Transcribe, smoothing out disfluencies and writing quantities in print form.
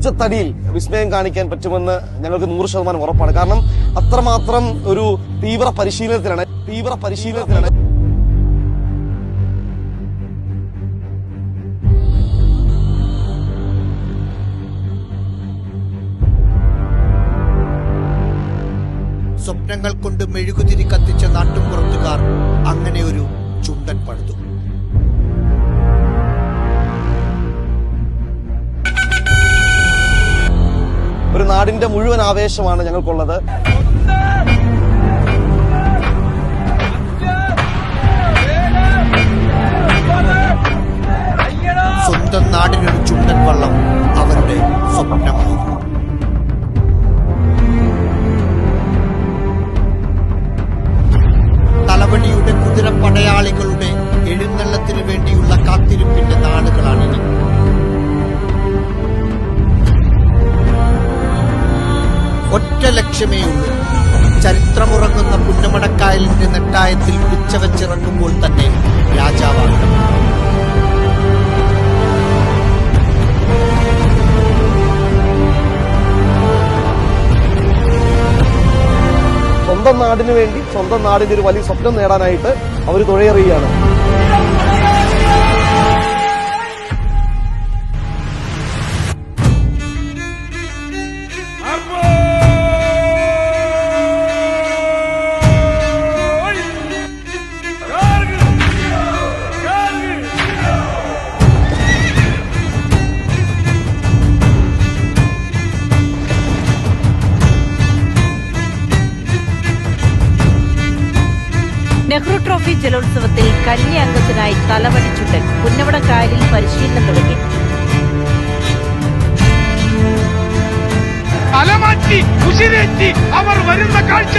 ഒറ്റത്തടിയിൽ വിസ്മയം കാണിക്കാൻ പറ്റുമെന്ന് ഞങ്ങൾക്ക് 100% ഉറപ്പാണ്. കാരണം അത്രമാത്രം ഒരു തീവ്ര പരിശീലനത്തിലാണ്. സ്വപ്നങ്ങൾ കൊണ്ട് മെഴുകുതിരി കത്തിച്ച നാട്ടുപുറത്തുകാർ അങ്ങനെ ഒരു ചുണ്ടൻ പണിതു. ഒരു നാടിന്റെ മുഴുവൻ ആവേശമാണ് ഞങ്ങൾക്കുള്ളത്. സ്വന്തം നാടിനൊരു ചുണ്ടൻ വള്ളം അവരുടെ സ്വപ്നമായിരുന്നു. തലവടിയുടെ കുതിരപ്പടയാളികളുടെ എഴുന്നള്ളത്തിന് വേണ്ടിയുള്ള കാത്തിരിപ്പിന്റെ നാളുകളാണിനി. ഒറ്റ ലക്ഷ്യമേ ഉള്ളൂ, ചരിത്രമുറങ്ങുന്ന പുന്നമടക്കായലിന്റെ നെട്ടായത്തിൽ പിച്ചവച്ചിറങ്ങുമ്പോൾ തന്നെ രാജാവാകണം. സ്വന്തം നാടിന് വേണ്ടി, സ്വന്തം നാടിന്റെ ഒരു വലിയ സ്വപ്നം നേടാനായിട്ട് അവർ തുഴയെറിയുകയാണ്. നെഹ്റു ട്രോഫി ജലോത്സവത്തിൽ കന്നി അംഗത്തിനായി തലവടി ചുണ്ടൻ പുന്നമടക്കായലിൽ പരിശീലനം തുടങ്ങി. അലമാറ്റി ഉശിരേറ്റി അവർ വരുന്ന കാഴ്ച